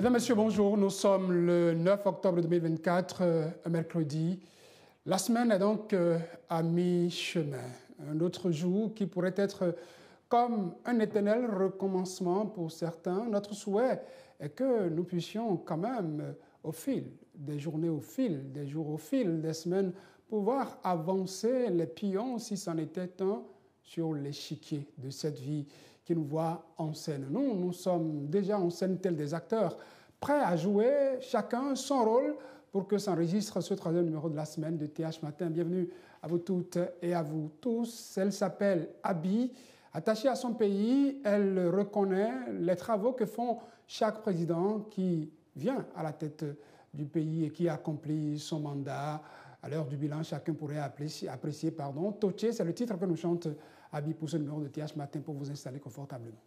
Mesdames, Messieurs, bonjour. Nous sommes le 9 octobre 2024, un mercredi. La semaine est donc à mi-chemin. Un autre jour qui pourrait être comme un éternel recommencement pour certains. Notre souhait est que nous puissions quand même, au fil des journées, au fil des jours, au fil des semaines, pouvoir avancer les pions, si c'en était un, sur l'échiquier de cette vie qui nous voit en scène. Nous sommes déjà en scène tels des acteurs, prêts à jouer chacun son rôle pour que s'enregistre ce troisième numéro de la semaine de TH Matin. Bienvenue à vous toutes et à vous tous. Elle s'appelle Abi. Attachée à son pays, elle reconnaît les travaux que font chaque président qui vient à la tête du pays et qui accomplit son mandat. À l'heure du bilan, chacun pourrait apprécier. Toché, c'est le titre que nous chante Abi pour ce numéro de TH Matin pour vous installer confortablement.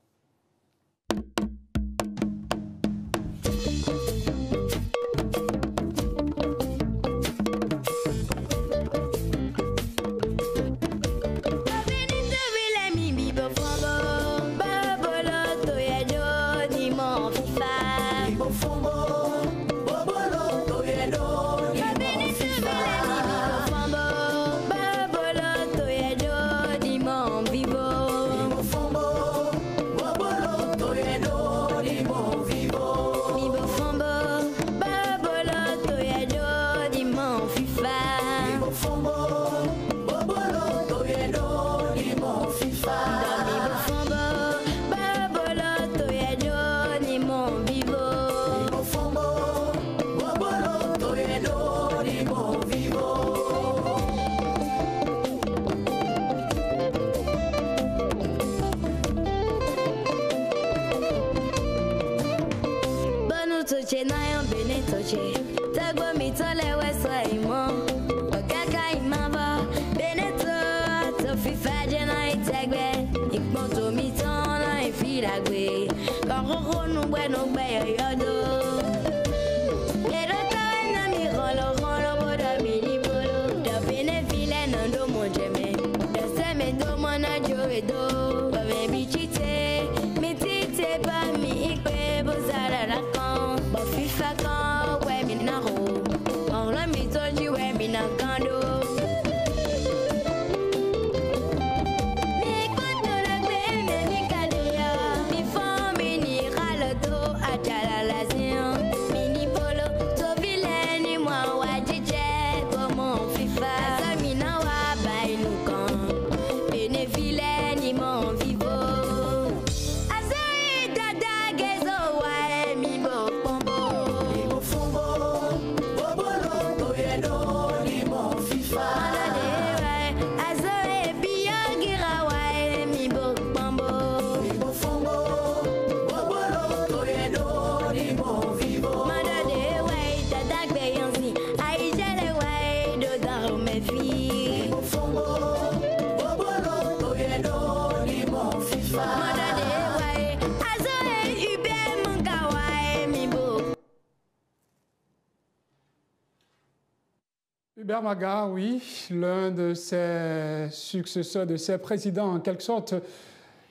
Hubert Maga, oui, l'un de ses successeurs, de ses présidents en quelque sorte,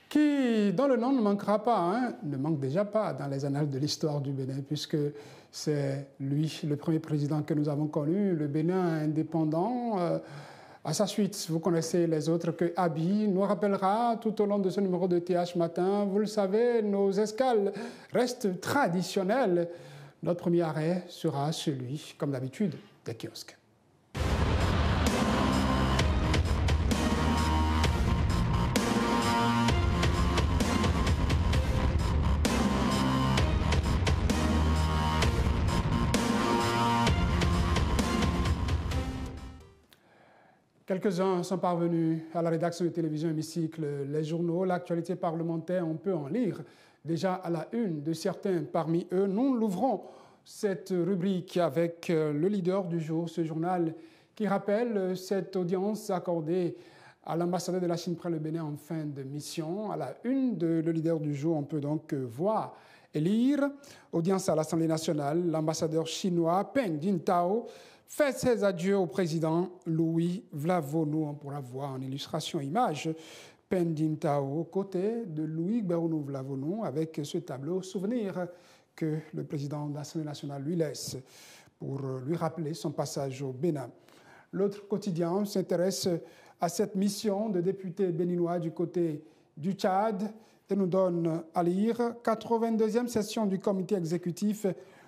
qui, dont le nom ne manquera pas, ne manque déjà pas dans les annales de l'histoire du Bénin, puisque c'est lui, le premier président que nous avons connu, le Bénin indépendant. À sa suite, vous connaissez les autres que Abi nous rappellera tout au long de ce numéro de TH Matin. Vous le savez, nos escales restent traditionnelles. Notre premier arrêt sera celui, comme d'habitude, des kiosques. Quelques-uns sont parvenus à la rédaction de télévision Hémicycle, les journaux, l'actualité parlementaire, on peut en lire déjà à la une de certains parmi eux. Nous l'ouvrons cette rubrique avec le leader du jour, ce journal qui rappelle cette audience accordée à l'ambassadeur de la Chine près le Bénin en fin de mission. À la une de le leader du jour, on peut donc voir et lire audience à l'Assemblée nationale, l'ambassadeur chinois Peng Jintao fait ses adieux au président Louis Vlavono. On pourra voir en illustration image Peng Jintao aux côtés de Louis Vlavono avec ce tableau souvenir que le président de l'Assemblée nationale lui laisse pour lui rappeler son passage au Bénin. L'autre quotidien s'intéresse à cette mission de députés béninois du côté du Tchad et nous donne à lire 82e session du comité exécutif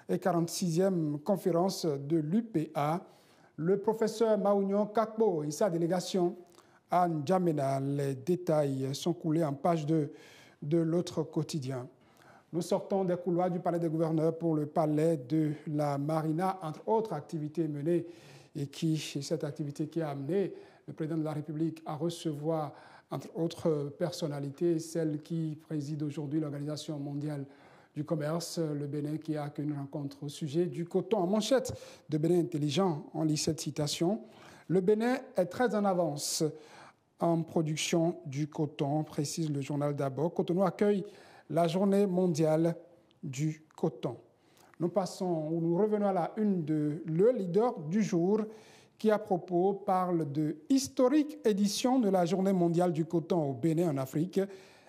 et 46e conférence de l'UPA. Le professeur Maounion Kakbo et sa délégation à N'Djamena. Les détails sont coulés en page 2 de l'autre quotidien. Nous sortons des couloirs du palais des gouverneurs pour le palais de la Marina, entre autres activités menées et cette activité qui a amené le président de la République à recevoir, entre autres personnalités, celle qui préside aujourd'hui l'Organisation mondiale du commerce, le Bénin, qui a accueilli une rencontre au sujet du coton. En manchette de Bénin intelligent, on lit cette citation. Le Bénin est très en avance en production du coton, précise le journal d'abord. Cotonou accueille la journée mondiale du coton. Nous revenons à la une de Le Leader du jour qui, à propos, parle de historique édition de la journée mondiale du coton au Bénin en Afrique.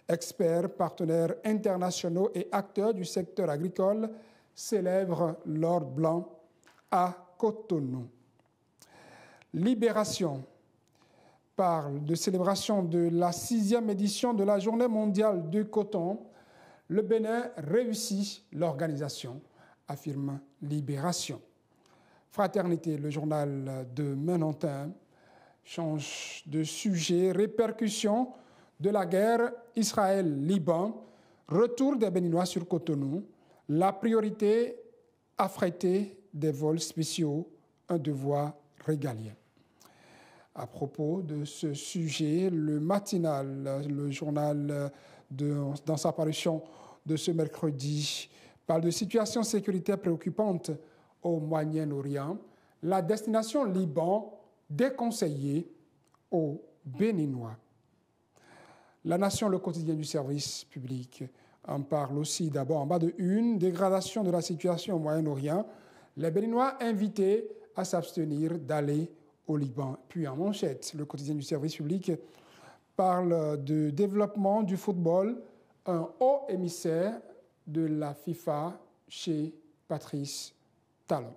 Experts, partenaires internationaux et acteurs du secteur agricole célèbrent l'or blanc à Cotonou. Libération parle de célébration de la 6e édition de la journée mondiale du coton. Le Bénin réussit l'organisation, affirme Libération. Fraternité, le journal de Menontin, change de sujet. Répercussions de la guerre Israël-Liban, retour des Béninois sur Cotonou, la priorité affréter des vols spéciaux, un devoir régalien. À propos de ce sujet, le matinal, le journal dans sa parution de ce mercredi, parle de situation sécuritaire préoccupante au Moyen-Orient, la destination Liban déconseillée aux Béninois. La Nation, le quotidien du service public, en parle aussi d'abord en bas de une, dégradation de la situation au Moyen-Orient, les Béninois invités à s'abstenir d'aller au Liban. Puis en manchette, le quotidien du service public parle de développement du football, un haut émissaire de la FIFA chez Patrice Talon.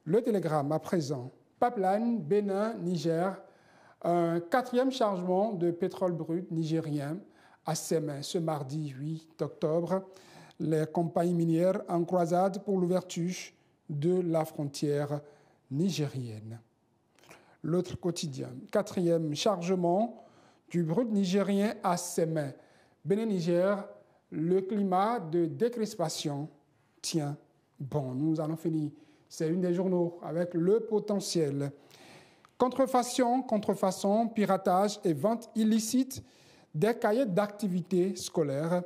Le Télégramme à présent, pipeline Bénin-Niger, un 4e chargement de pétrole brut nigérien à ses mains ce mardi 8 octobre. Les compagnies minières en croisade pour l'ouverture de la frontière nigérienne. L'autre quotidien, 4e chargement du brut nigérien à ses mains. Bénin-Niger, le climat de décrispation tient bon. Nous allons finir. C'est une des journaux avec le potentiel. Contrefaçon, piratage et vente illicite des cahiers d'activité scolaires.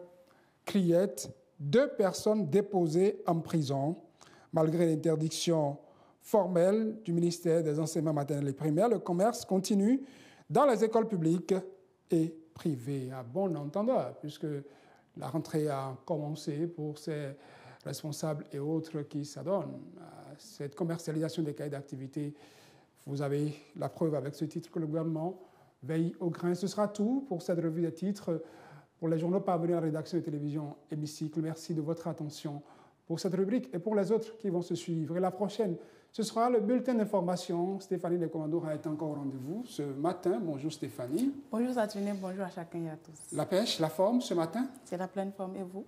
Criette, 2 personnes déposées en prison. Malgré l'interdiction formelle du ministère des enseignements maternels et primaires, le commerce continue dans les écoles publiques et privées. À bon entendeur, puisque la rentrée a commencé pour ces responsables et autres qui s'adonnent à cette commercialisation des cahiers d'activité. Vous avez la preuve avec ce titre que le gouvernement veille au grain. Ce sera tout pour cette revue des titres. Pour les journaux parvenus à la rédaction de télévision Hémicycle, merci de votre attention pour cette rubrique et pour les autres qui vont se suivre. Et la prochaine, ce sera le bulletin d'information. Stéphanie Lecommando a été encore au rendez-vous ce matin. Bonjour Stéphanie. Bonjour Saturnin, bonjour à chacun et à tous. La pêche, la forme ce matin? C'est la pleine forme et vous?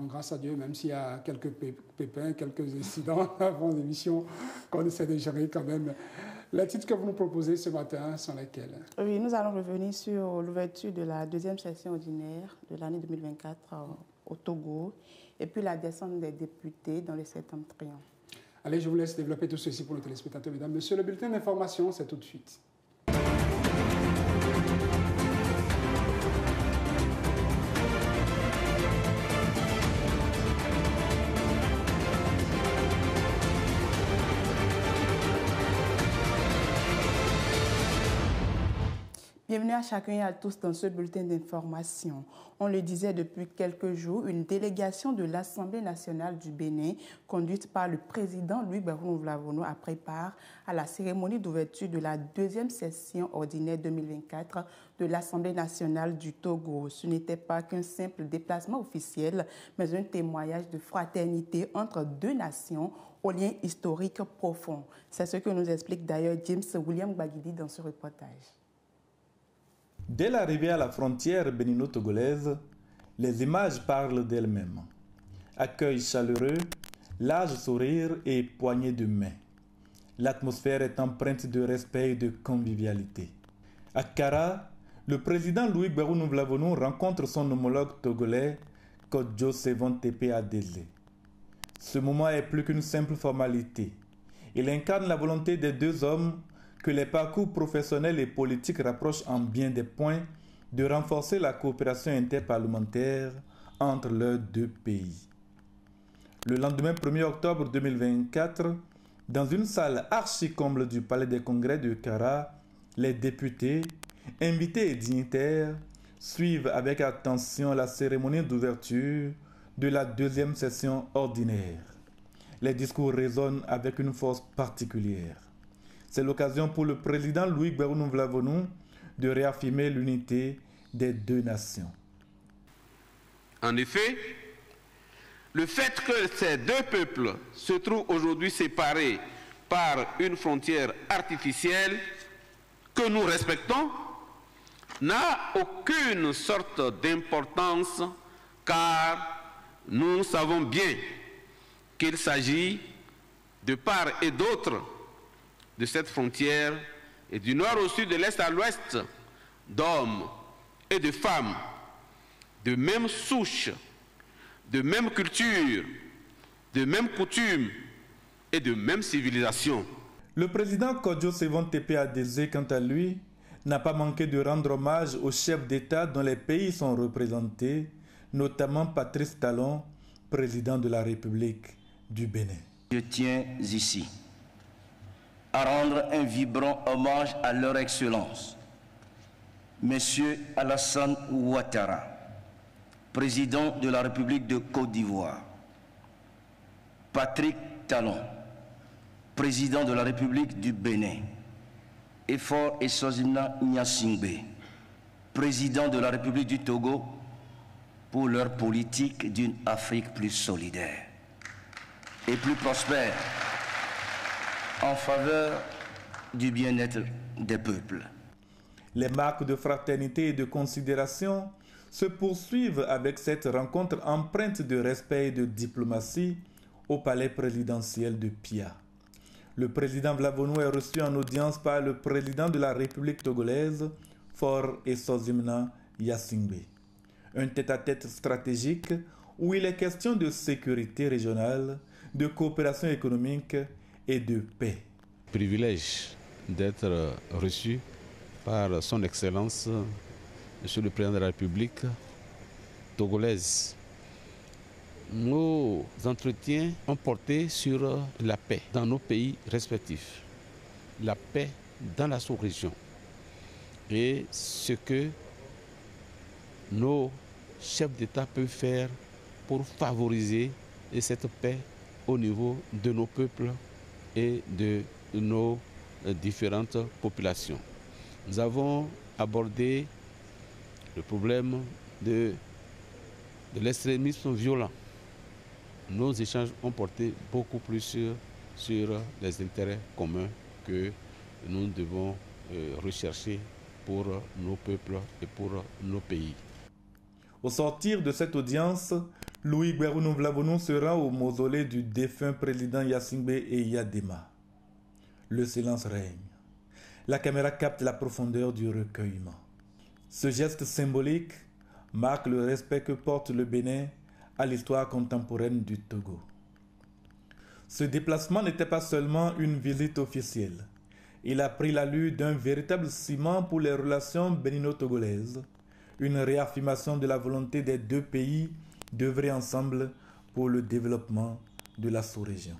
Grâce à Dieu, même s'il y a quelques pépins, quelques incidents avant l'émission qu'on essaie de gérer quand même. Les titres que vous nous proposez ce matin sont lesquels? Oui, nous allons revenir sur l'ouverture de la 2e session ordinaire de l'année 2024 au Togo et puis la descente des députés dans le septentrion. Allez, je vous laisse développer tout ceci pour nos téléspectateurs, mesdames, messieurs. Le bulletin d'information, c'est tout de suite. Bienvenue à chacun et à tous dans ce bulletin d'information. On le disait depuis quelques jours, une délégation de l'Assemblée nationale du Bénin, conduite par le président Louis-Barou Nouvlavono, a pris part à la cérémonie d'ouverture de la deuxième session ordinaire 2024 de l'Assemblée nationale du Togo. Ce n'était pas qu'un simple déplacement officiel, mais un témoignage de fraternité entre deux nations aux liens historiques profonds. C'est ce que nous explique d'ailleurs James William Bagidi dans ce reportage. Dès l'arrivée à la frontière bénino-togolaise, les images parlent d'elles-mêmes. Accueil chaleureux, large sourire et poignée de main. L'atmosphère est empreinte de respect et de convivialité. À Kara, le président Louis-Barou Nouvlavono rencontre son homologue togolais, Kodjo Sevon Tepe Adeze. Ce moment est plus qu'une simple formalité. Il incarne la volonté des deux hommes que les parcours professionnels et politiques rapprochent en bien des points de renforcer la coopération interparlementaire entre leurs deux pays. Le lendemain 1er octobre 2024, dans une salle archi-comble du Palais des Congrès de Kara, les députés, invités et dignitaires suivent avec attention la cérémonie d'ouverture de la deuxième session ordinaire. Les discours résonnent avec une force particulière. C'est l'occasion pour le président Louis-Barou Nouvlavono de réaffirmer l'unité des deux nations. En effet, le fait que ces deux peuples se trouvent aujourd'hui séparés par une frontière artificielle que nous respectons n'a aucune sorte d'importance car nous savons bien qu'il s'agit de part et d'autre de cette frontière et du nord au sud, de l'est à l'ouest, d'hommes et de femmes, de même souche, de même culture, de même coutume et de même civilisation. Le président Kodjo Sevon Tepe Adeze, quant à lui, n'a pas manqué de rendre hommage aux chefs d'État dont les pays sont représentés, notamment Patrice Talon, président de la République du Bénin. Je tiens ici à rendre un vibrant hommage à leur Excellence, Monsieur Alassane Ouattara, président de la République de Côte d'Ivoire, Patrick Talon, président de la République du Bénin, et Faure Eswazina Gnassingbé, président de la République du Togo, pour leur politique d'une Afrique plus solidaire et plus prospère en faveur du bien-être des peuples. Les marques de fraternité et de considération se poursuivent avec cette rencontre empreinte de respect et de diplomatie au palais présidentiel de Pia. Le président Vlavono est reçu en audience par le président de la République togolaise, Faure Eswazina Gnassingbé. Un tête-à-tête stratégique où il est question de sécurité régionale, de coopération économique et de paix. Privilège d'être reçu par son Excellence, Monsieur le Président de la République togolaise. Nos entretiens ont porté sur la paix dans nos pays respectifs, la paix dans la sous-région et ce que nos chefs d'État peuvent faire pour favoriser cette paix au niveau de nos peuples et de nos différentes populations. Nous avons abordé le problème de l'extrémisme violent. Nos échanges ont porté beaucoup plus sur les intérêts communs que nous devons rechercher pour nos peuples et pour nos pays. Au sortir de cette audience, Louis-Barou Nouvlavono se rend au mausolée du défunt président Gnassingbé et Yadema. Le silence règne. La caméra capte la profondeur du recueillement. Ce geste symbolique marque le respect que porte le Bénin à l'histoire contemporaine du Togo. Ce déplacement n'était pas seulement une visite officielle. Il a pris l'allure d'un véritable ciment pour les relations bénino-togolaises, une réaffirmation de la volonté des deux pays d'œuvrer ensemble pour le développement de la sous-région.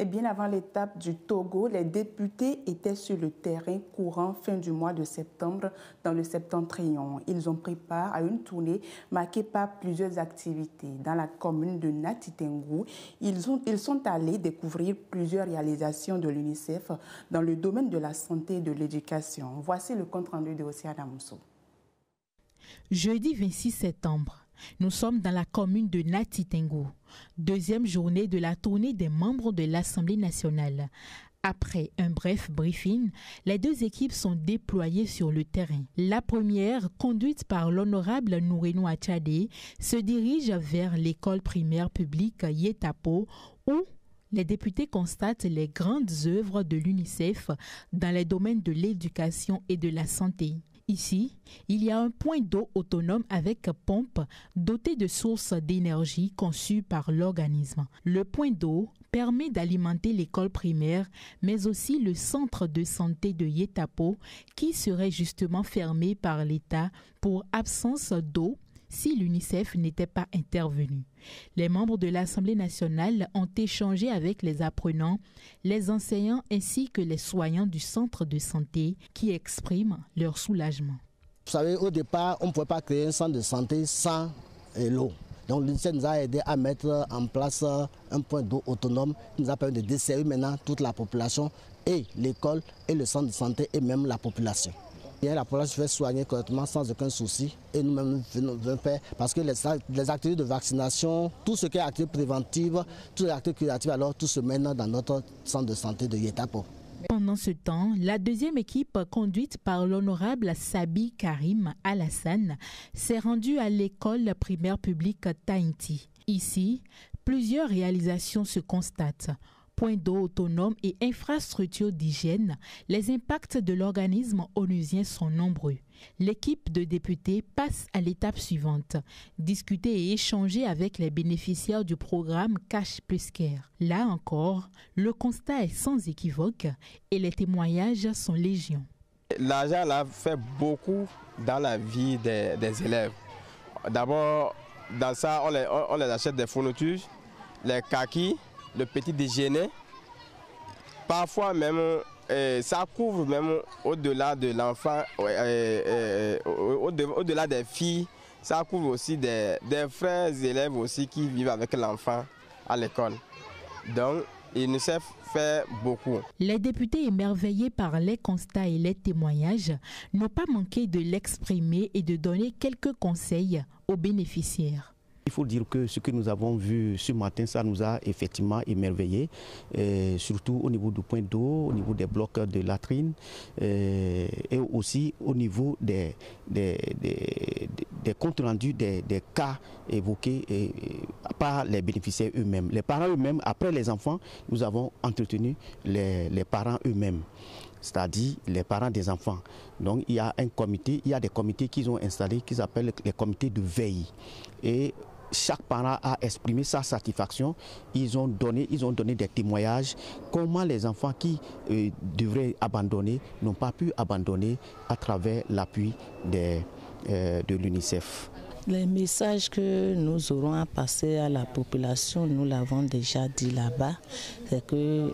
Et bien avant l'étape du Togo, les députés étaient sur le terrain courant fin du mois de septembre dans le septentrion. Ils ont pris part à une tournée marquée par plusieurs activités. Dans la commune de Natitengou, ils sont allés découvrir plusieurs réalisations de l'UNICEF dans le domaine de la santé et de l'éducation. Voici le compte-rendu de Oceana Mousso. Jeudi 26 septembre, nous sommes dans la commune de Natitengou, deuxième journée de la tournée des membres de l'Assemblée nationale. Après un bref briefing, les deux équipes sont déployées sur le terrain. La première, conduite par l'honorable Nourenou Achadé, se dirige vers l'école primaire publique Yetapo où les députés constatent les grandes œuvres de l'UNICEF dans les domaines de l'éducation et de la santé. Ici, il y a un point d'eau autonome avec pompe doté de sources d'énergie conçues par l'organisme. Le point d'eau permet d'alimenter l'école primaire, mais aussi le centre de santé de Yetapo qui serait justement fermé par l'État pour absence d'eau si l'UNICEF n'était pas intervenu. Les membres de l'Assemblée nationale ont échangé avec les apprenants, les enseignants ainsi que les soignants du centre de santé qui expriment leur soulagement. Vous savez, au départ, on ne pouvait pas créer un centre de santé sans l'eau. Donc l'UNICEF nous a aidé à mettre en place un point d'eau autonome qui nous a permis de desservir maintenant toute la population et l'école et le centre de santé et même la population. Et la population se fait soigner correctement sans aucun souci et nous-mêmes nous venons faire parce que les activités de vaccination, tout ce qui est activité préventive, tout ce qui est activité curative, alors tout se mène dans notre centre de santé de Yetapo. Pendant ce temps, la deuxième équipe, conduite par l'honorable Sabi Karim Alassane, s'est rendue à l'école primaire publique Tahiti. Ici, plusieurs réalisations se constatent. Points d'eau autonomes et infrastructures d'hygiène, les impacts de l'organisme onusien sont nombreux. L'équipe de députés passe à l'étape suivante, discuter et échanger avec les bénéficiaires du programme Cash Plus Care. Là encore, le constat est sans équivoque et les témoignages sont légion. L'argent là fait beaucoup dans la vie des élèves. D'abord, dans ça, on les achète des fournitures, les kakis, le petit déjeuner. Parfois même, ça couvre même au-delà de l'enfant, au-delà des filles, ça couvre aussi des frères élèves aussi qui vivent avec l'enfant à l'école. Donc, l'UNICEF fait beaucoup. Les députés émerveillés par les constats et les témoignages n'ont pas manqué de l'exprimer et de donner quelques conseils aux bénéficiaires. Il faut dire que ce que nous avons vu ce matin, ça nous a effectivement émerveillés, surtout au niveau du point d'eau, au niveau des blocs de latrines et aussi au niveau des comptes rendus des cas évoqués par les bénéficiaires eux-mêmes. Les parents eux-mêmes, après les enfants, nous avons entretenu les parents eux-mêmes, c'est-à-dire les parents des enfants. Donc il y a un comité, il y a des comités qu'ils ont installés qui s'appellent les comités de veille. Et chaque parent a exprimé sa satisfaction. Ils ont donné des témoignages comment les enfants qui devraient abandonner n'ont pas pu abandonner à travers l'appui de l'UNICEF. Les messages que nous aurons à passer à la population, nous l'avons déjà dit là-bas, c'est que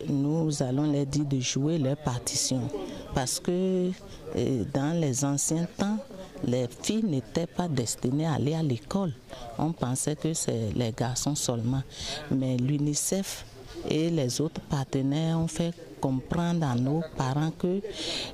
nous allons leur dire de jouer leur partition. Parce que dans les anciens temps, les filles n'étaient pas destinées à aller à l'école. On pensait que c'est les garçons seulement. Mais l'UNICEF et les autres partenaires ont fait comprendre à nos parents que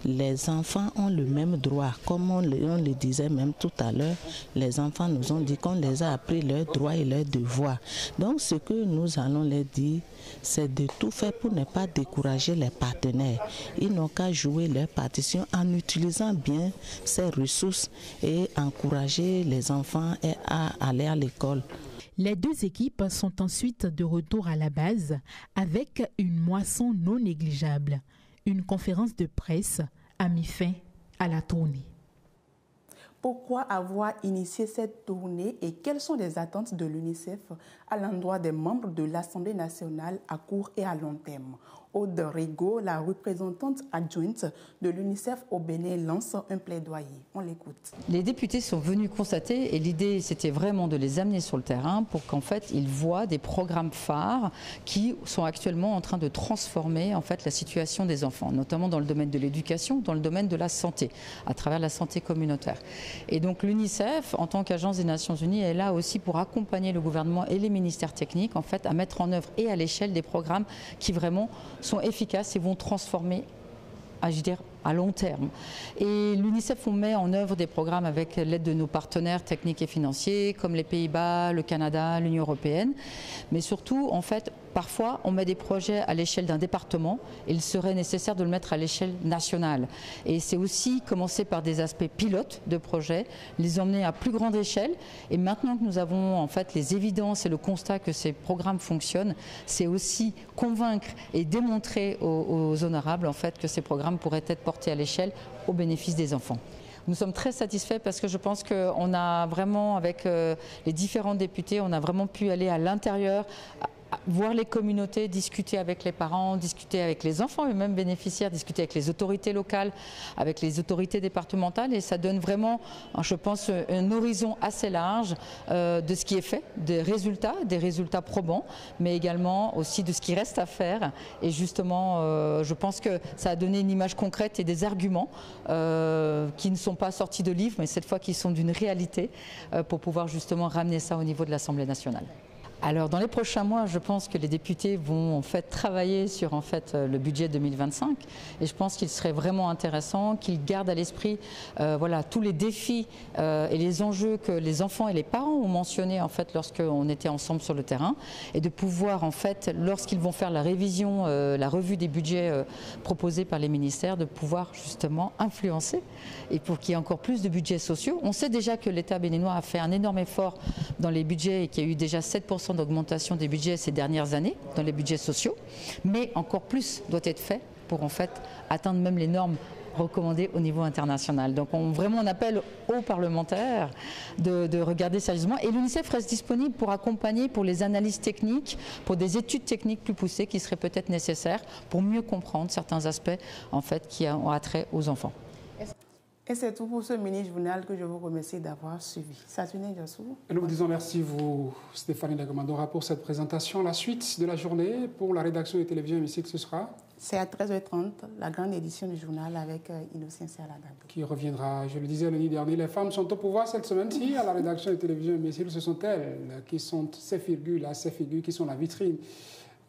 les enfants ont le même droit. Comme on le disait même tout à l'heure, les enfants nous ont dit qu'on les a appris leurs droits et leurs devoirs. Donc ce que nous allons leur dire, c'est de tout faire pour ne pas décourager les partenaires. Ils n'ont qu'à jouer leur partition en utilisant bien ces ressources et encourager les enfants à aller à l'école. Les deux équipes sont ensuite de retour à la base avec une moisson non négligeable. Une conférence de presse a mis fin à la tournée. Pourquoi avoir initié cette tournée et quelles sont les attentes de l'UNICEF à l'endroit des membres de l'Assemblée nationale à court et à long terme? Aude Rigaud, la représentante adjointe de l'UNICEF au Bénin, lance un plaidoyer. On l'écoute. Les députés sont venus constater, et l'idée c'était vraiment de les amener sur le terrain pour qu'en fait ils voient des programmes phares qui sont actuellement en train de transformer en fait la situation des enfants, notamment dans le domaine de l'éducation, dans le domaine de la santé, à travers la santé communautaire. Et donc l'UNICEF, en tant qu'agence des Nations Unies, est là aussi pour accompagner le gouvernement et les ministères techniques en fait à mettre en œuvre et à l'échelle des programmes qui vraiment sont efficaces et vont transformer, je dirais, à long terme. Et l'UNICEF, on met en œuvre des programmes avec l'aide de nos partenaires techniques et financiers, comme les Pays-Bas, le Canada, l'Union européenne. Mais surtout, en fait, parfois, on met des projets à l'échelle d'un département et il serait nécessaire de le mettre à l'échelle nationale. Et c'est aussi commencer par des aspects pilotes de projets, les emmener à plus grande échelle. Et maintenant que nous avons en fait les évidences et le constat que ces programmes fonctionnent, c'est aussi convaincre et démontrer aux honorables en fait que ces programmes pourraient être portés à l'échelle au bénéfice des enfants. Nous sommes très satisfaits parce que je pense qu'on a vraiment, avec les différents députés, on a vraiment pu aller à l'intérieur, voir les communautés, discuter avec les parents, discuter avec les enfants eux-mêmes bénéficiaires, discuter avec les autorités locales, avec les autorités départementales, et ça donne vraiment, je pense, un horizon assez large de ce qui est fait, des résultats probants, mais également aussi de ce qui reste à faire. Et justement, je pense que ça a donné une image concrète et des arguments qui ne sont pas sortis de livres, mais cette fois qui sont d'une réalité pour pouvoir justement ramener ça au niveau de l'Assemblée nationale. Alors dans les prochains mois, je pense que les députés vont en fait travailler sur le budget 2025, et je pense qu'il serait vraiment intéressant qu'ils gardent à l'esprit voilà, tous les défis et les enjeux que les enfants et les parents ont mentionnés en fait lorsqu'on était ensemble sur le terrain, et de pouvoir en fait, lorsqu'ils vont faire la révision, la revue des budgets proposés par les ministères, de pouvoir justement influencer et pour qu'il y ait encore plus de budgets sociaux. On sait déjà que l'État béninois a fait un énorme effort dans les budgets et qu'il y a eu déjà 7% d'augmentation des budgets ces dernières années dans les budgets sociaux, mais encore plus doit être fait pour en fait atteindre même les normes recommandées au niveau international. Donc on appelle aux parlementaires de regarder sérieusement, et l'UNICEF reste disponible pour accompagner pour les analyses techniques, pour des études techniques plus poussées qui seraient peut-être nécessaires pour mieux comprendre certains aspects en fait qui ont attrait aux enfants. Et c'est tout pour ce mini-journal que je vous remercie d'avoir suivi. Saturnine Jossou. Nous vous disons merci, vous, Stéphanie Dagomandora, pour cette présentation. La suite de la journée pour la rédaction de Télévision Hémicycle, ce sera ? C'est à 13h30, la grande édition du journal avec Innocent Saladabou. Qui reviendra, je le disais lundi dernier, les femmes sont au pouvoir cette semaine-ci à la rédaction de Télévision Hémicycle. Ce sont elles qui sont ces figures qui sont la vitrine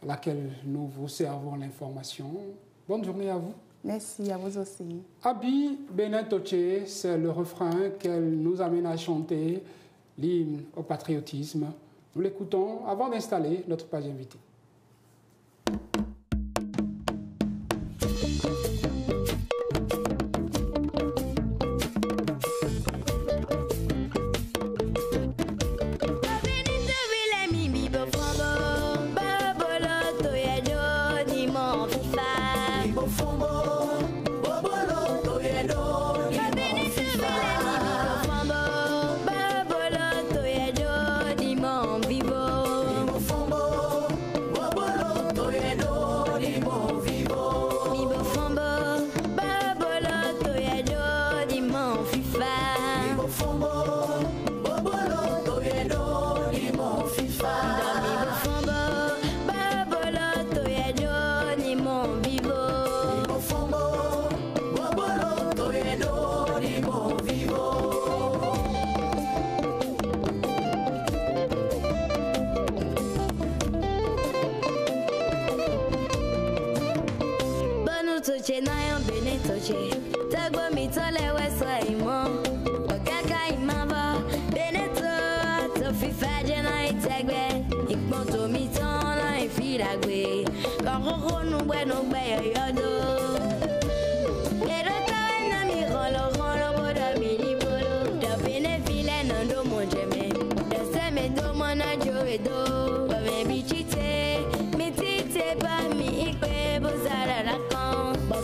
à laquelle nous vous servons l'information. Bonne journée à vous. Merci, à vous aussi. Abi Benin Toché, c'est le refrain qu'elle nous amène à chanter, l'hymne au patriotisme. Nous l'écoutons avant d'installer notre page invitée. Toche na yon Benin Toche, tagbo mi tole weswa imo, okaka imaba, Beneto, to fifaje na itegbe, ikmoto mi ton na ifiragwe, kakoko nugbe nugbe yoyodo. Erota wena mi rolo boda mini bolo, da bene file nando monjeme, da seme do mona jowe do, wame bichite, mi tite ba mi ikwe bozara rakon.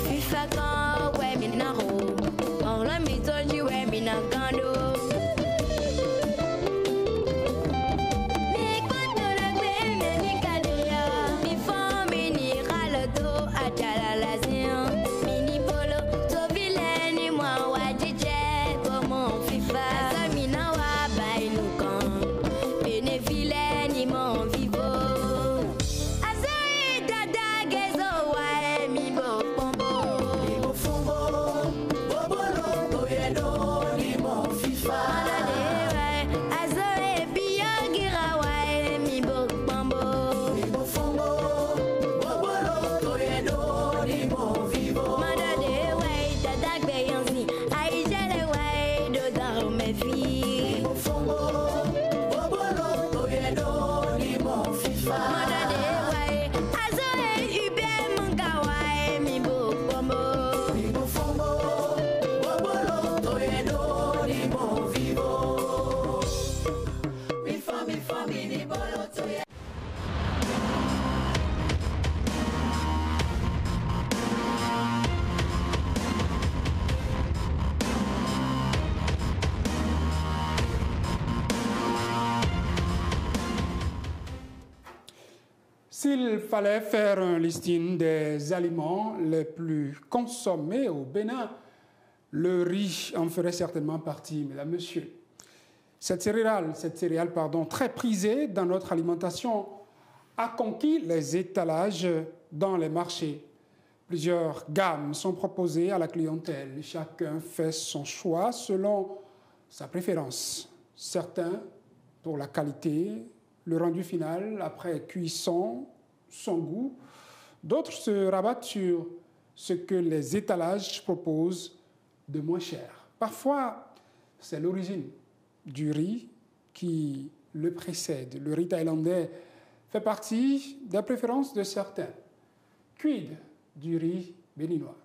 FIFA quand ouais mi na ho, on l'a mis told you ouais mi na kando. Mi kwando la gbe me mi kadia, mi fo mi ni ralo do S'il fallait faire un listing des aliments les plus consommés au Bénin, le riz en ferait certainement partie, mesdames, messieurs. Cette céréale, très prisée dans notre alimentation, a conquis les étalages dans les marchés. Plusieurs gammes sont proposées à la clientèle. Chacun fait son choix selon sa préférence. Certains pour la qualité, le rendu final après cuisson, son goût. D'autres se rabattent sur ce que les étalages proposent de moins cher. Parfois, c'est l'origine du riz qui le précède. Le riz thaïlandais fait partie des préférences de certains. Quid du riz béninois?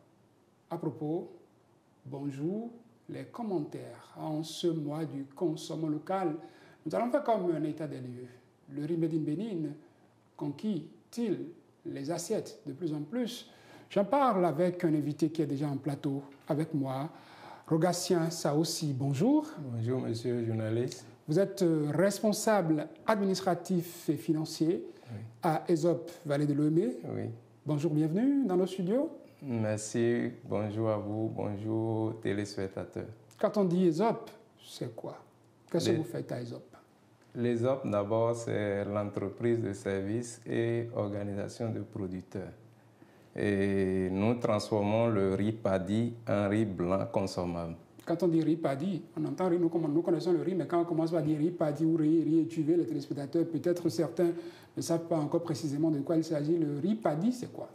À propos, bonjour, les commentaires. En ce mois du consommation local, nous allons faire comme un état des lieux. Le riz made in Bénin conquit-il les assiettes de plus en plus? J'en parle avec un invité qui est déjà en plateau avec moi, Rogatien Saossi. Bonjour. Bonjour, monsieur le journaliste. Vous êtes responsable administratif et financier à ESOP Vallée de Lomé. Oui. Bonjour, bienvenue dans nos studios. Merci, bonjour à vous, bonjour téléspectateurs. Quand on dit ESOP, c'est quoi? Qu'est-ce que vous faites à ESOP? L'ESOP, d'abord, c'est l'entreprise de services et organisation de producteurs. Et nous transformons le riz paddy en riz blanc consommable. Quand on dit riz paddy, on entend riz, nous connaissons le riz, mais quand on commence à dire riz paddy ou riz étuvé, les téléspectateurs, peut-être certains ne savent pas encore précisément de quoi il s'agit. Le riz paddy, c'est quoi?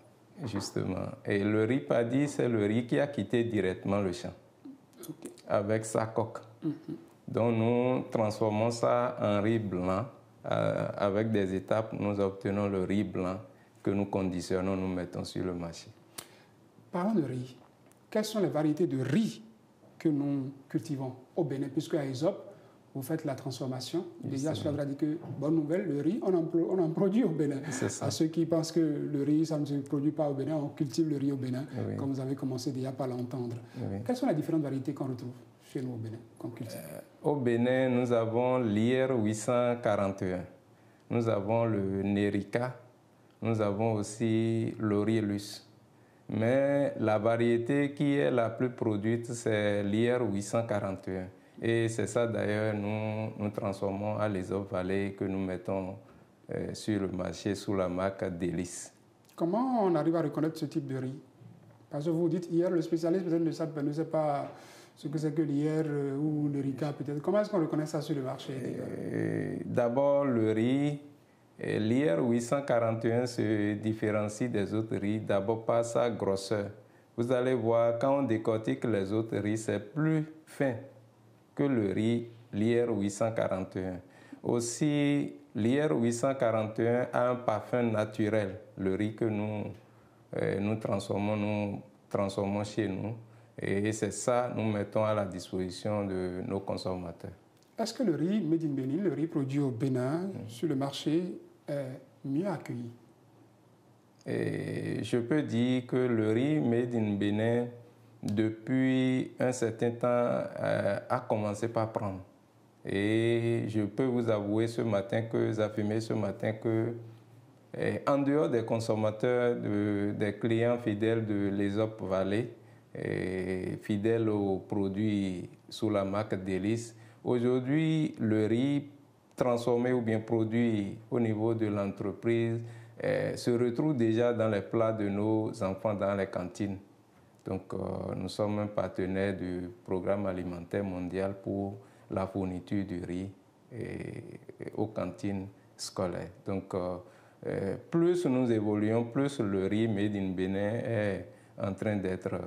Justement. Et le riz paddy, c'est le riz qui a quitté directement le champ, avec sa coque. Donc nous transformons ça en riz blanc. Avec des étapes, nous obtenons le riz blanc que nous conditionnons, nous mettons sur le marché. Parlons de riz. Quelles sont les variétés de riz que nous cultivons au Bénin, puisque à ESOP, vous faites la transformation. Déjà, cela veut dire que, bonne nouvelle, le riz, on en produit au Bénin. À ceux qui pensent que le riz, ça ne se produit pas au Bénin, on cultive le riz au Bénin, comme vous avez commencé déjà par l'entendre. Quelles sont les différentes variétés qu'on retrouve chez nous au Bénin, qu'on cultive? Au Bénin, nous avons l'IR 841, nous avons le Nerica, nous avons aussi l'Orielus. Mais la variété qui est la plus produite, c'est l'IR 841. Et c'est ça d'ailleurs, nous transformons à l'ESOP Vallée que nous mettons sur le marché sous la marque Délice. Comment on arrive à reconnaître ce type de riz? Parce que vous dites hier, le spécialiste peut-être ne sait pas ce que c'est que l'IR ou le Rica peut-être. Comment est-ce qu'on reconnaît ça sur le marché? D'abord, le riz, l'IR 841 se différencie des autres riz d'abord par sa grosseur. Vous allez voir, quand on décortique les autres riz, c'est plus fin que le riz, l'IR 841. Aussi, l'IR 841 a un parfum naturel, le riz que nous transformons chez nous. Et c'est ça, nous mettons à la disposition de nos consommateurs. Est-ce que le riz made in Bénin, le riz produit au Bénin, sur le marché, est mieux accueilli? Et je peux dire que le riz made in Bénin, depuis un certain temps, a commencé par prendre. Et je peux vous avouer affirmer ce matin que, en dehors des consommateurs, des clients fidèles de l'ESOP Vallée, fidèles aux produits sous la marque Délice, aujourd'hui, le riz transformé ou bien produit au niveau de l'entreprise se retrouve déjà dans les plats de nos enfants dans les cantines. Donc, nous sommes un partenaire du programme alimentaire mondial pour la fourniture du riz aux cantines scolaires. Donc, plus nous évoluons, plus le riz made in Bénin est en train d'être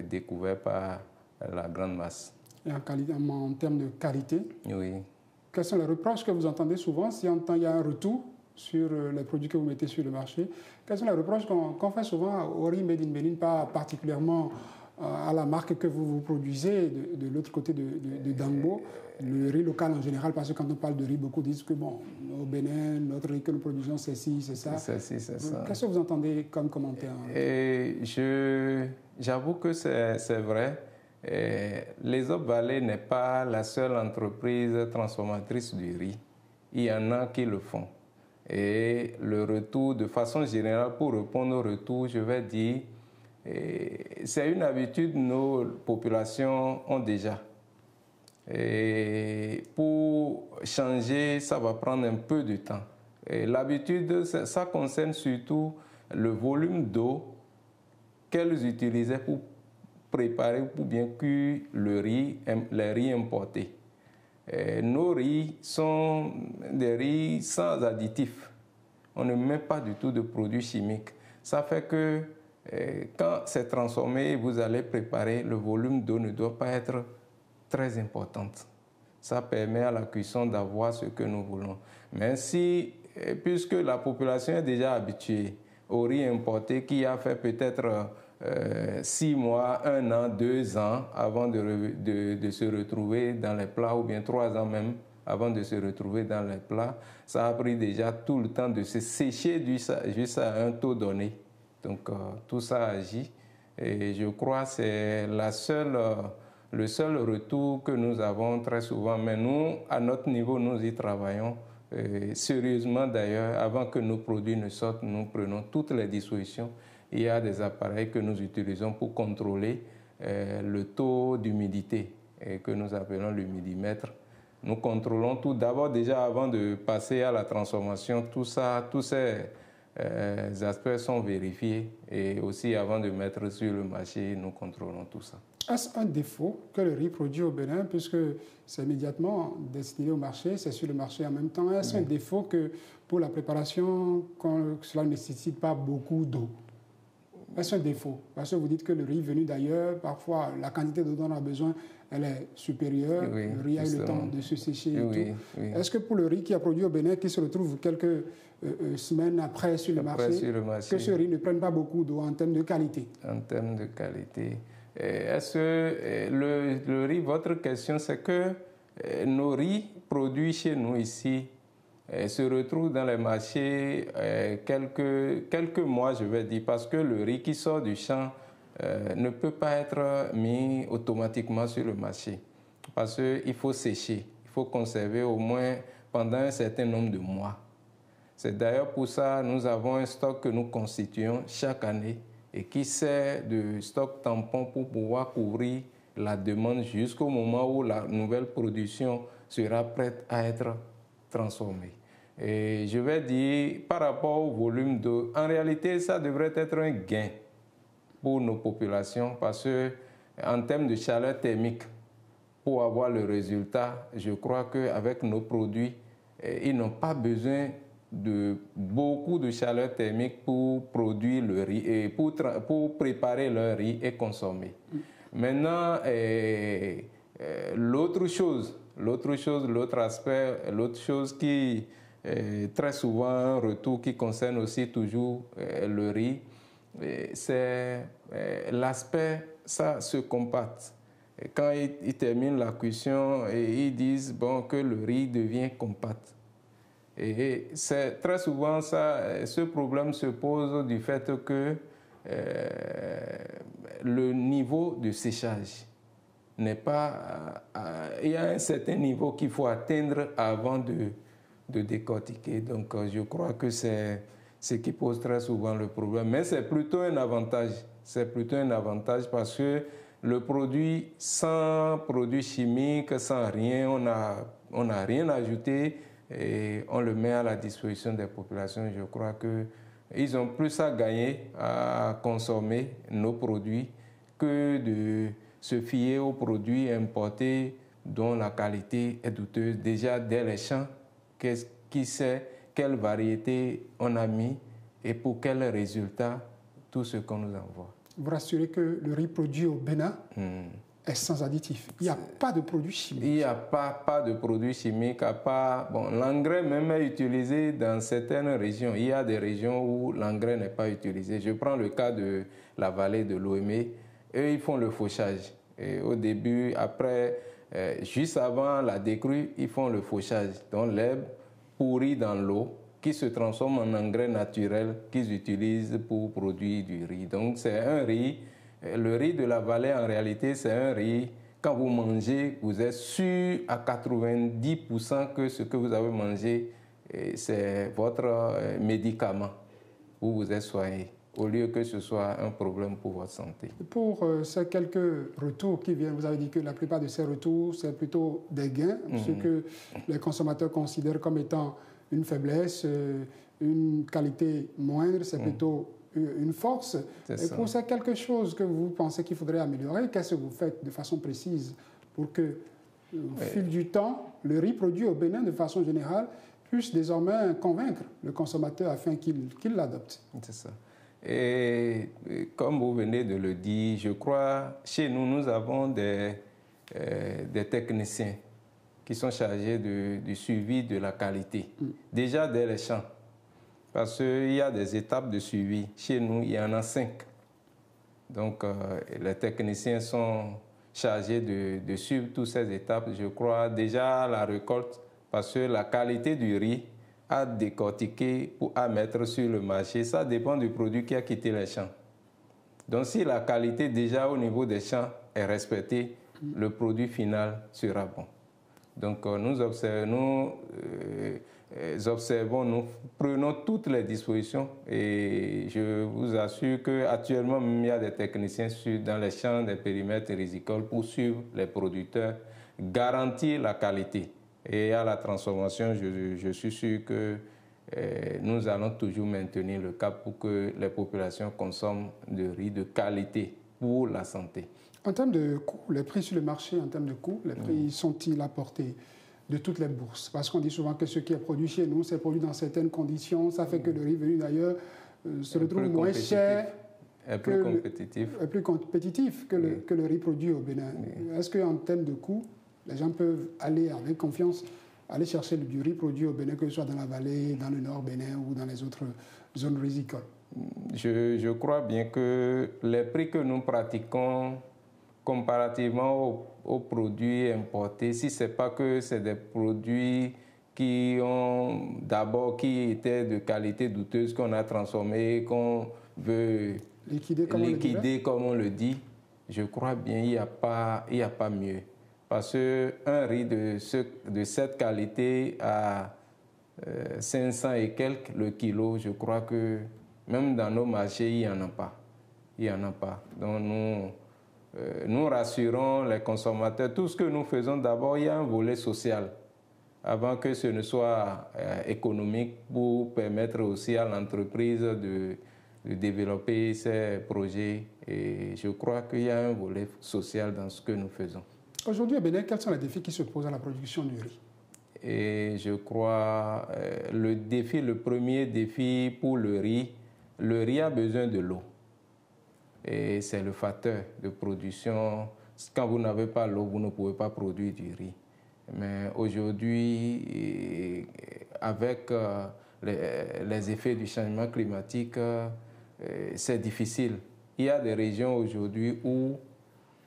découvert par la grande masse. Et en termes de qualité? Oui. Quels sont les reproches que vous entendez souvent si il y a un retour sur les produits que vous mettez sur le marché? Quels sont les reproches qu'on fait souvent au riz made in Bénin, pas particulièrement à la marque que vous produisez de l'autre côté de Dangbo, le riz local en général, parce que quand on parle de riz, beaucoup disent que bon, au Bénin, notre riz que nous produisons, c'est ci, c'est ça. C'est ci, c'est ça. Qu'est-ce que vous entendez comme commentaire? J'avoue que c'est vrai. L'ESOP Vallée n'est pas la seule entreprise transformatrice du riz. Il y en a qui le font. Et le retour, de façon générale, pour répondre au retour, je vais dire, c'est une habitude que nos populations ont déjà. Et pour changer, ça va prendre un peu de temps. L'habitude, ça concerne surtout le volume d'eau qu'elles utilisaient pour préparer, pour bien cuire le riz, les riz importés. Nos riz sont des riz sans additifs. On ne met pas du tout de produits chimiques. Ça fait que quand c'est transformé et vous allez préparer, le volume d'eau ne doit pas être très important. Ça permet à la cuisson d'avoir ce que nous voulons. Mais si, puisque la population est déjà habituée au riz importé qui a fait peut-être 6 mois, 1 an, 2 ans avant de se retrouver dans les plats, ou bien 3 ans même avant de se retrouver dans les plats, ça a pris déjà tout le temps de se sécher juste à un taux donné. Donc tout ça agit et je crois que c'est le seul retour que nous avons très souvent. Mais nous, à notre niveau, nous y travaillons sérieusement d'ailleurs. Avant que nos produits ne sortent, nous prenons toutes les dispositions. Il y a des appareils que nous utilisons pour contrôler le taux d'humidité que nous appelons l'humidimètre. Nous contrôlons tout d'abord déjà avant de passer à la transformation. Tous ces aspects sont vérifiés et aussi avant de mettre sur le marché, nous contrôlons tout ça. Est-ce un défaut que le riz produit au Bénin, puisque c'est immédiatement destiné au marché, c'est sur le marché en même temps? Est-ce un défaut que pour la préparation, cela ne nécessite pas beaucoup d'eau? Est-ce un défaut? Parce que vous dites que le riz venu d'ailleurs, parfois la quantité d'eau dont on a besoin, elle est supérieure. Oui, le riz a eu le temps de se sécher et tout. Oui. Est-ce que pour le riz qui a produit au Bénin, qui se retrouve quelques semaines après sur le marché, que ce riz ne prenne pas beaucoup d'eau en termes de qualité? En termes de qualité. Est-ce que le riz, votre question, c'est que nos riz produits chez nous ici se retrouvent dans les marchés quelques mois, je vais dire, parce que le riz qui sort du champ ne peut pas être mis automatiquement sur le marché, parce qu'il faut sécher, il faut conserver au moins pendant un certain nombre de mois. C'est d'ailleurs pour ça que nous avons un stock que nous constituons chaque année et qui sert de stock tampon pour pouvoir couvrir la demande jusqu'au moment où la nouvelle production sera prête à être transformée. Et je vais dire, par rapport au volume d'eau, en réalité, ça devrait être un gain pour nos populations parce qu'en termes de chaleur thermique, pour avoir le résultat, je crois qu'avec nos produits, ils n'ont pas besoin de beaucoup de chaleur thermique pour produire le riz et pour préparer leur riz et consommer. Maintenant, l'autre chose qui est très souvent un retour qui concerne aussi toujours le riz, c'est l'aspect, ça se compacte. Quand ils terminent la cuisson, ils disent que le riz devient compact. Et c'est très souvent ça, ce problème se pose du fait que le niveau de séchage n'est pas... il y a un certain niveau qu'il faut atteindre avant de décortiquer. Donc je crois que c'est ce qui pose très souvent le problème. Mais c'est plutôt un avantage. C'est plutôt un avantage parce que le produit sans produits chimiques, sans rien, on n'a rien ajouté et on le met à la disposition des populations. Je crois qu'ils ont plus à gagner à consommer nos produits que de se fier aux produits importés dont la qualité est douteuse. Déjà, dès les champs, qui sait quelle variété on a mis et pour quel résultat tout ce qu'on nous envoie. Vous rassurez que le riz produit au Bénin est sans additifs. Il n'y a pas de produits chimiques. Il n'y a pas de produits chimiques, à part... l'engrais même est utilisé dans certaines régions. Il y a des régions où l'engrais n'est pas utilisé. Je prends le cas de la vallée de Lomé. Eux, ils font le fauchage. Et au début, après, juste avant la décrue, ils font le fauchage. Donc l'herbe pourrit dans l'eau qui se transforme en engrais naturel qu'ils utilisent pour produire du riz. Donc c'est un riz, le riz de la vallée en réalité c'est un riz, quand vous mangez, vous êtes sûr à 90% que ce que vous avez mangé c'est votre médicament. Vous vous êtes soigné, au lieu que ce soit un problème pour votre santé. Pour ces quelques retours qui viennent, vous avez dit que la plupart de ces retours, c'est plutôt des gains, ce que les consommateurs considèrent comme étant une faiblesse, une qualité moindre, c'est plutôt une force. Et pour ces quelque chose que vous pensez qu'il faudrait améliorer, qu'est-ce que vous faites de façon précise pour que, au fil du temps, le riz produit au Bénin, de façon générale, puisse désormais convaincre le consommateur afin qu'il l'adopte? C'est ça. Et comme vous venez de le dire, je crois, chez nous, nous avons des techniciens qui sont chargés du suivi de la qualité, déjà dès les champs. Parce qu'il y a des étapes de suivi. Chez nous, il y en a 5. Donc, les techniciens sont chargés de suivre toutes ces étapes. Je crois déjà la récolte, parce que la qualité du riz à décortiquer ou à mettre sur le marché, ça dépend du produit qui a quitté les champs. Donc, si la qualité déjà au niveau des champs est respectée, le produit final sera bon. Donc, nous observons, nous prenons toutes les dispositions et je vous assure qu'actuellement, il y a des techniciens dans les champs des périmètres rizicoles pour suivre les producteurs, garantir la qualité. Et à la transformation, je suis sûr que nous allons toujours maintenir le cap pour que les populations consomment de riz de qualité pour la santé. En termes de coûts, les prix sur le marché, en termes de coûts, les prix sont-ils à portée de toutes les bourses? Parce qu'on dit souvent que ce qui est produit chez nous, c'est produit dans certaines conditions. Ça fait que le riz venu d'ailleurs se retrouve moins cher. Est plus compétitif. Est plus compétitif que le riz produit au Bénin. Est-ce qu'en termes de coûts, les gens peuvent aller avec confiance, aller chercher du riz produit au Bénin, que ce soit dans la vallée, dans le nord Bénin ou dans les autres zones rizicoles? Je crois bien que les prix que nous pratiquons comparativement aux produits importés, si ce n'est pas que c'est des produits qui étaient de qualité douteuse, qu'on a transformés, qu'on veut liquider comme on le dit, je crois bien qu'il n'y a pas mieux. Parce qu'un riz de cette qualité à 500 et quelques le kilo, je crois que même dans nos marchés, il n'y en a pas. Il n'y en a pas. Donc nous rassurons les consommateurs. Tout ce que nous faisons, d'abord, il y a un volet social, avant que ce ne soit économique, pour permettre aussi à l'entreprise de développer ses projets. Et je crois qu'il y a un volet social dans ce que nous faisons. Aujourd'hui, au Bénin, quels sont les défis qui se posent à la production du riz? Et je crois le premier défi pour le riz a besoin de l'eau. Et c'est le facteur de production. Quand vous n'avez pas l'eau, vous ne pouvez pas produire du riz. Mais aujourd'hui, avec les effets du changement climatique, c'est difficile. Il y a des régions aujourd'hui où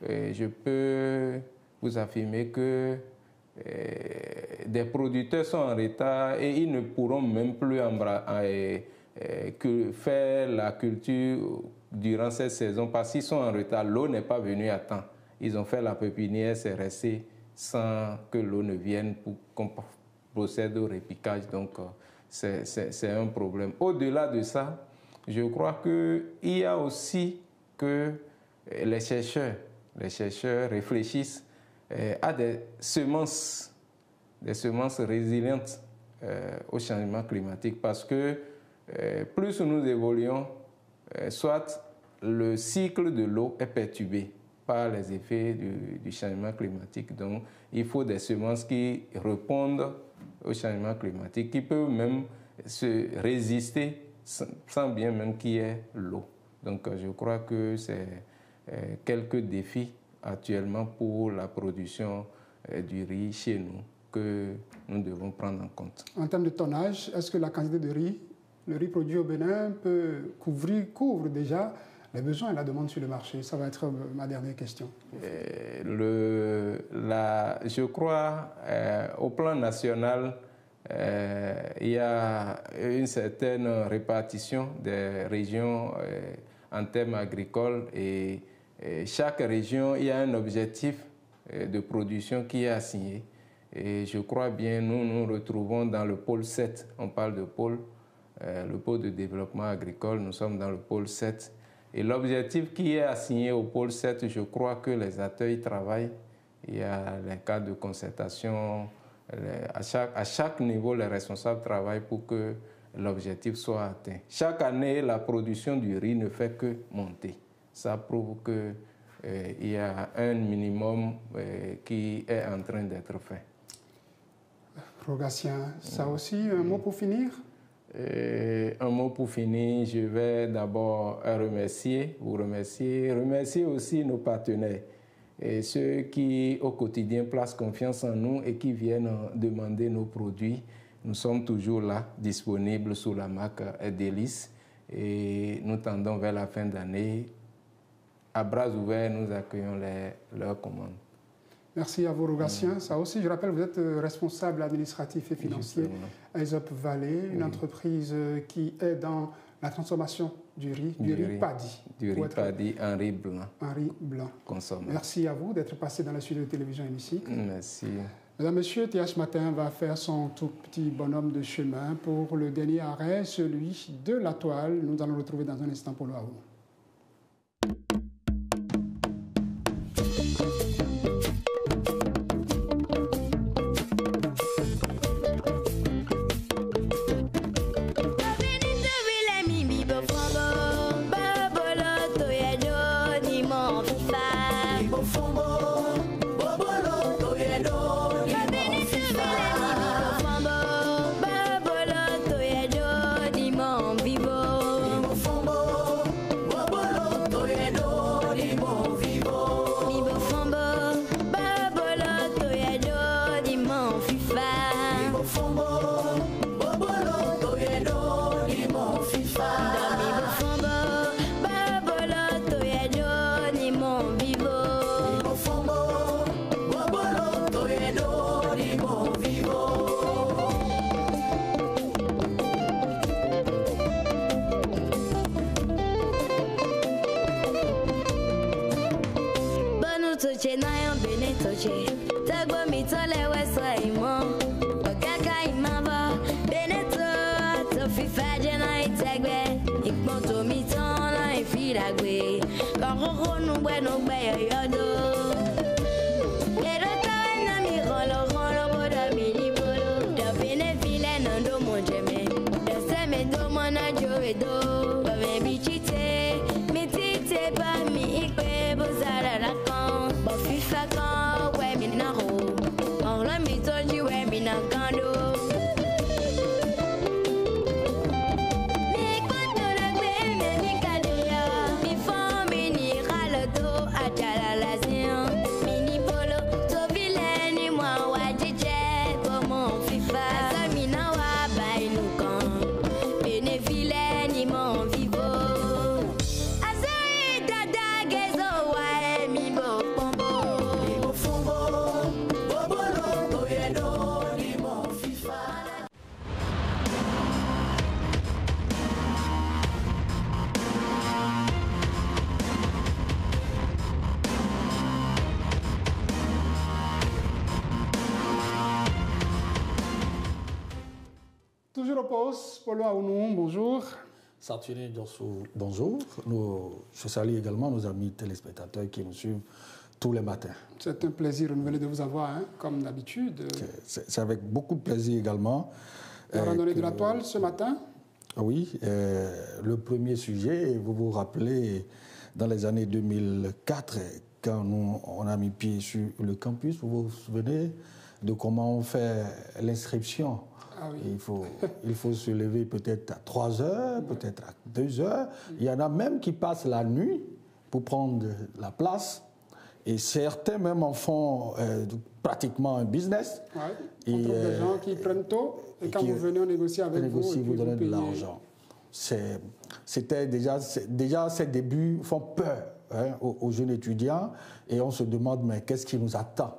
je peux vous affirmer que des producteurs sont en retard et ils ne pourront même plus faire la culture durant cette saison parce qu'ils sont en retard. L'eau n'est pas venue à temps. Ils ont fait la pépinière, c'est resté sans que l'eau ne vienne pour qu'on procède au repiquage. Donc, c'est un problème. Au-delà de ça, je crois qu'il y a aussi que les chercheurs réfléchissent à des semences résilientes au changement climatique parce que plus nous évoluons, soit le cycle de l'eau est perturbé par les effets du changement climatique. Donc, il faut des semences qui répondent au changement climatique, qui peuvent même se résister sans bien même qu'il y ait l'eau. Donc, je crois que c'est quelques défis actuellement pour la production du riz chez nous que nous devons prendre en compte. En termes de tonnage, est-ce que la quantité de riz, le riz produit au Bénin couvre déjà les besoins et la demande sur le marché? Ça va être ma dernière question. Je crois au plan national, il y a une certaine répartition des régions en termes agricoles et chaque région, il y a un objectif de production qui est assigné. Et je crois bien, nous nous retrouvons dans le pôle 7. On parle de pôle, le pôle de développement agricole, nous sommes dans le pôle 7. Et l'objectif qui est assigné au pôle 7, je crois que les acteurs y travaillent. Il y a les cadres de concertation. À chaque niveau, les responsables travaillent pour que l'objectif soit atteint. Chaque année, la production du riz ne fait que monter. Ça prouve qu'il y a un minimum qui est en train d'être fait. Rogatien, ça aussi, un mot pour finir? Un mot pour finir, je vais d'abord remercier aussi nos partenaires et ceux qui au quotidien placent confiance en nous et qui viennent demander nos produits. Nous sommes toujours là, disponibles sous la marque Délice et nous tendons vers la fin d'année. À bras ouverts, nous accueillons leurs commandes. Merci à vous, Rogatien. Ça aussi, je rappelle, vous êtes responsable administratif et financier à Aesop Valley, une entreprise qui est dans la transformation du riz paddy. Du riz paddy en riz blanc. En riz blanc. Consommé. Merci à vous d'être passé dans le studio de télévision Hémicycle. Merci. Mesdames, Messieurs, TH Matin va faire son tout petit bonhomme de chemin pour le dernier arrêt, celui de la toile. Nous allons le retrouver dans un instant pour le Haut. Toujours au poste, Polo Aounou, bonjour. Saturné Diossou, bonjour. Je salue également nos amis téléspectateurs qui nous suivent tous les matins. C'est un plaisir renouvelé de vous avoir, hein, comme d'habitude. C'est avec beaucoup de plaisir également. La randonnée de la toile ce matin? Oui, le premier sujet, vous vous rappelez, dans les années 2004, quand on a mis pied sur le campus, vous vous souvenez de comment on fait l'inscription? Ah oui. Il faut se lever peut-être à 3 heures, peut-être à 2 heures. Il y en a même qui passent la nuit pour prendre la place. Et certains même en font pratiquement un business. Ouais. On trouve des gens qui prennent tôt et quand vous venez, on négocie avec vous. Vous donnez de l'argent. C'était déjà ces débuts font peur, hein, aux jeunes étudiants. Et on se demande, mais qu'est-ce qui nous attend?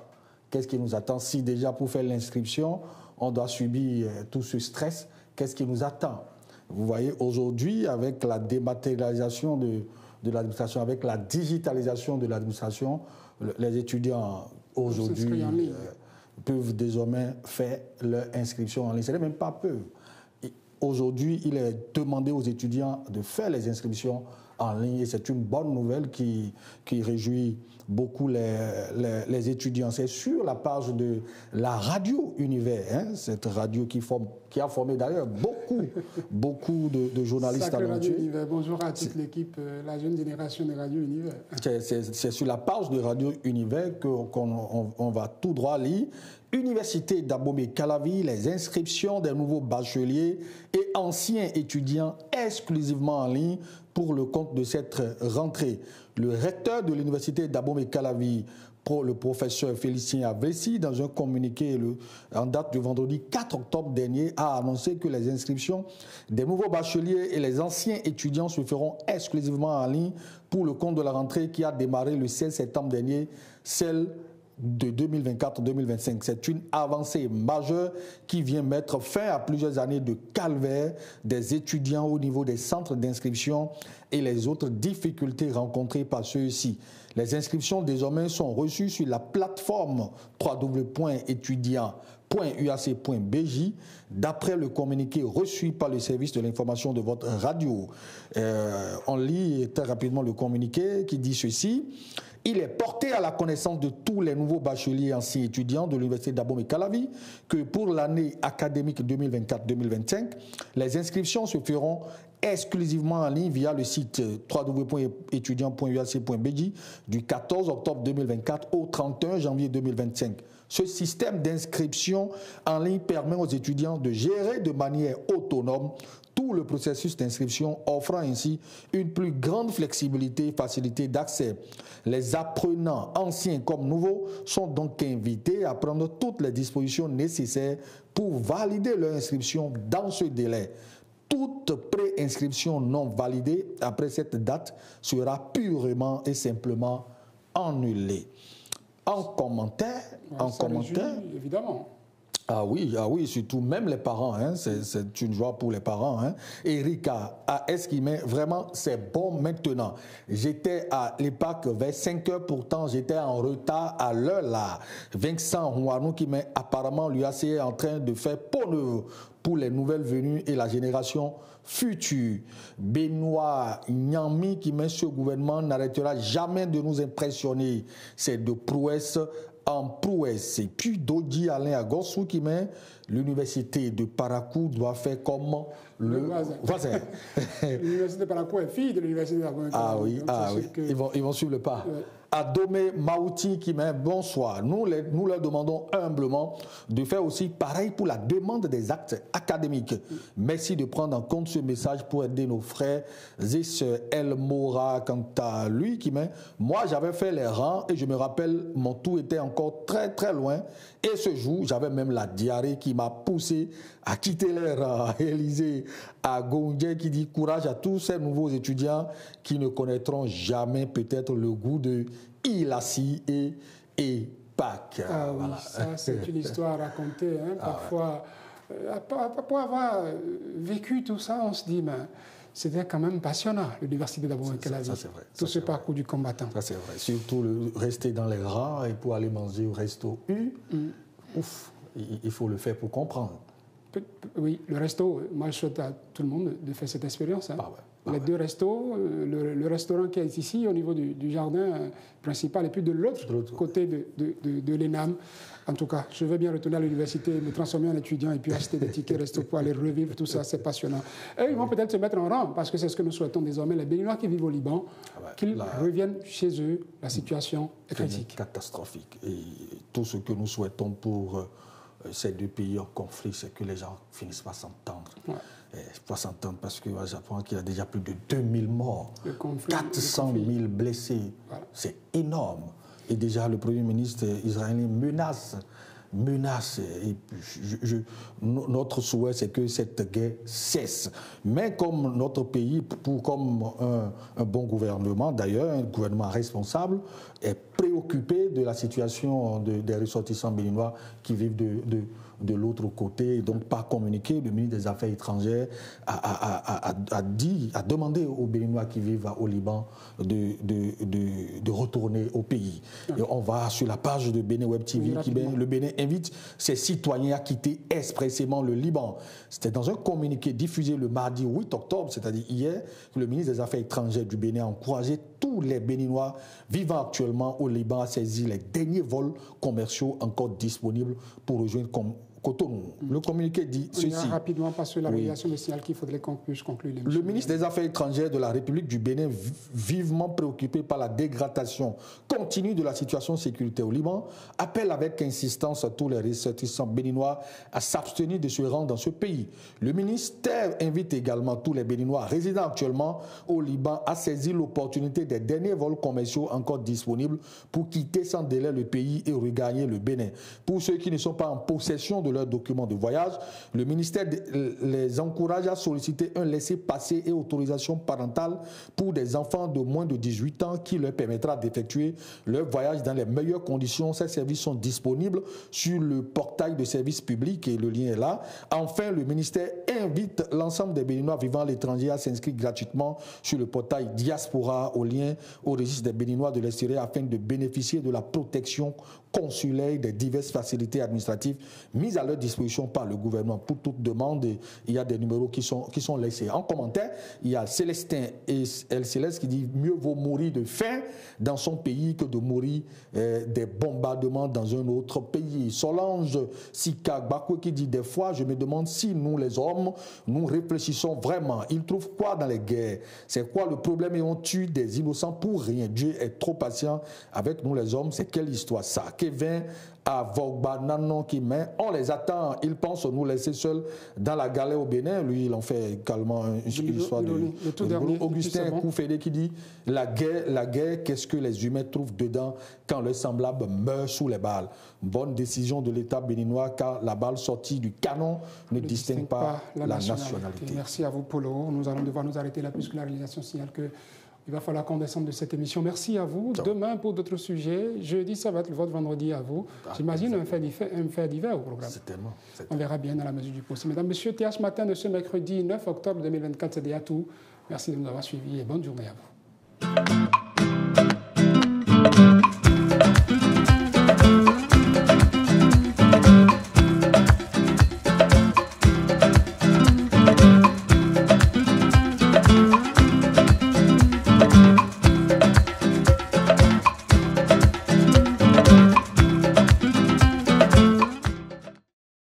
Qu'est-ce qui nous attend si déjà pour faire l'inscription, on doit subir tout ce stress? Qu'est-ce qui nous attend? Vous voyez, aujourd'hui, avec la dématérialisation de l'administration, avec la digitalisation de l'administration, les étudiants aujourd'hui, peuvent désormais faire leur inscription en ligne. Ce n'est même pas peuvent. Aujourd'hui, il est demandé aux étudiants de faire les inscriptions en ligne et c'est une bonne nouvelle qui réjouit beaucoup les étudiants. C'est sur la page de la radio Univers, hein, cette radio qui a formé d'ailleurs beaucoup de journalistes talentueux. Bonjour à toute l'équipe, la jeune génération de Radio Univers. C'est sur la page de Radio Univers qu'on va tout droit lire. Université d'Abomey-Calavi, les inscriptions des nouveaux bacheliers et anciens étudiants exclusivement en ligne pour le compte de cette rentrée. Le recteur de l'Université d'Abomey-Calavi, le professeur Félicien Avessi, dans un communiqué en date du vendredi 4 octobre dernier, a annoncé que les inscriptions des nouveaux bacheliers et les anciens étudiants se feront exclusivement en ligne pour le compte de la rentrée qui a démarré le 16 septembre dernier, celle de 2024-2025. C'est une avancée majeure qui vient mettre fin à plusieurs années de calvaire des étudiants au niveau des centres d'inscription et les autres difficultés rencontrées par ceux-ci. Les inscriptions désormais sont reçues sur la plateforme www.étudiant.uac.bj d'après le communiqué reçu par le service de l'information de votre radio. On lit très rapidement le communiqué qui dit ceci. Il est porté à la connaissance de tous les nouveaux bacheliers et anciens étudiants de l'Université d'Abomey-Calavi que pour l'année académique 2024-2025, les inscriptions se feront exclusivement en ligne via le site www.étudiant.uac.bj du 14 octobre 2024 au 31 janvier 2025. Ce système d'inscription en ligne permet aux étudiants de gérer de manière autonome tout le processus d'inscription, offrant ainsi une plus grande flexibilité et facilité d'accès. Les apprenants, anciens comme nouveaux, sont donc invités à prendre toutes les dispositions nécessaires pour valider leur inscription dans ce délai. Toute pré-inscription non validée après cette date sera purement et simplement annulée. En commentaire, évidemment. Ah oui, surtout même les parents, hein, c'est une joie pour les parents. Hein. Erika a estimé vraiment c'est bon maintenant. J'étais à l'EPAC vers 5 heures, pourtant j'étais en retard à l'heure là. Vincent Ouanou qui met apparemment l'UAC est en train de faire peau neuve pour les nouvelles venues et la génération future. Benoît Nyami qui met ce gouvernement n'arrêtera jamais de nous impressionner. C'est de prouesse en prouesse. Et puis Dodi Alain Agossou qui met l'université de Parakou doit faire comme le voisin. L'université de Parakou est fille de l'université d'Abomey. Ah oui. Ils vont suivre le pas. Ouais. Adomé Maouti qui met bonsoir. Nous leur demandons humblement de faire aussi pareil pour la demande des actes académiques. Merci de prendre en compte ce message pour aider nos frères et sœurs. El Mora, quant à lui, qui met moi j'avais fait les rangs et je me rappelle mon tour était encore très très loin et ce jour j'avais même la diarrhée qui m'a poussé à quitter les rangs. Élysée à Gondé qui dit courage à tous ces nouveaux étudiants qui ne connaîtront jamais peut-être le goût de Ilassi et Pâques. Ah oui, voilà. Ça c'est une histoire à raconter. Hein. Parfois, pour avoir vécu tout ça, on se dit, mais c'était quand même passionnant, l'université d'Abomey-Calavi. Tout ce parcours du combattant. Ça c'est vrai. Surtout rester dans les rangs et pour aller manger au resto U. Ouf, il faut le faire pour comprendre. Oui, le resto, moi je souhaite à tout le monde de faire cette expérience. Hein. Les deux restos, le restaurant qui est ici au niveau du jardin principal et puis de l'autre côté de l'ENAM. En tout cas, je veux bien retourner à l'université, me transformer en étudiant et puis acheter des tickets resto pour aller revivre tout ça, c'est passionnant. Et ils vont peut-être se mettre en rang parce que c'est ce que nous souhaitons désormais. Les Béninois qui vivent au Liban, qu'ils reviennent chez eux, la situation est critique. Catastrophique. Et tout ce que nous souhaitons pour ces deux pays en conflit, c'est que les gens finissent par s'entendre. Pas s'entendre parce que j'apprends qu'il y a déjà plus de 2000 morts, 400 000 blessés. Voilà. C'est énorme. Et déjà, le Premier ministre israélien menace. Et notre souhait, c'est que cette guerre cesse. Mais comme notre pays, comme un bon gouvernement, d'ailleurs, un gouvernement responsable, est préoccupés de la situation des ressortissants béninois qui vivent de l'autre côté, donc pas communiqué. Le ministre des Affaires étrangères a demandé aux Béninois qui vivent au Liban de retourner au pays. Et on va sur la page de Bénin Web TV, le Bénin invite ses citoyens à quitter expressément le Liban. C'était dans un communiqué diffusé le mardi 8 octobre, c'est-à-dire hier, que le ministre des Affaires étrangères du Bénin a encouragé tous les Béninois vivant actuellement au Liban à saisir les derniers vols commerciaux encore disponibles pour rejoindre Cotonou. Le communiqué dit ceci. Rapidement, parce que la régulation me signale qu'il faudrait qu'on puisse conclure l'émission. Le ministre des Affaires étrangères de la République du Bénin, vivement préoccupé par la dégradation continue de la situation sécuritaire au Liban, appelle avec insistance à tous les ressortissants béninois à s'abstenir de se rendre dans ce pays. Le ministère invite également tous les Béninois résidant actuellement au Liban à saisir l'opportunité des derniers vols commerciaux encore disponibles pour quitter sans délai le pays et regagner le Bénin. Pour ceux qui ne sont pas en possession de leurs documents de voyage, le ministère les encourage à solliciter un laissez-passer et autorisation parentale pour des enfants de moins de 18 ans qui leur permettra d'effectuer leur voyage dans les meilleures conditions. Ces services sont disponibles sur le portail de services publics et le lien est là. Enfin, le ministère invite l'ensemble des Béninois vivant à l'étranger à s'inscrire gratuitement sur le portail Diaspora au lien au registre des Béninois de l'extérieur afin de bénéficier de la protection consulaire des diverses facilités administratives mises à leur disposition par le gouvernement. Pour toute demande, il y a des numéros qui sont laissés. En commentaire, il y a Célestin et El Céleste qui dit « Mieux vaut mourir de faim dans son pays que de mourir des bombardements dans un autre pays ». Solange Sika Bakwe qui dit « Des fois, je me demande si nous, les hommes, nous réfléchissons vraiment. Ils trouvent quoi dans les guerres? C'est quoi le problème et on tue des innocents pour rien? Dieu est trop patient avec nous, les hommes. C'est quelle histoire ça? Kevin à Vogba-Nanon qui met, on les attend, ils pensent nous laisser seuls dans la galère au Bénin. Lui, il en fait également une histoire de Augustin Koufédé qui dit la guerre, qu'est-ce que les humains trouvent dedans quand leurs semblables meurent sous les balles? Bonne décision de l'État béninois car la balle sortie du canon ne distingue pas la nationalité. Merci à vous, Polo. Nous allons devoir nous arrêter là puisque la réalisation signale que il va falloir qu'on descende de cette émission. Merci à vous. Demain, pour d'autres sujets. Jeudi, ça va être le vote, vendredi à vous. J'imagine un fait divers au programme. On verra bien dans la mesure du possible. Mesdames, Messieurs, TH Matin de ce mercredi 9 octobre 2024, c'est déjà tout. Merci de nous avoir suivis et bonne journée à vous.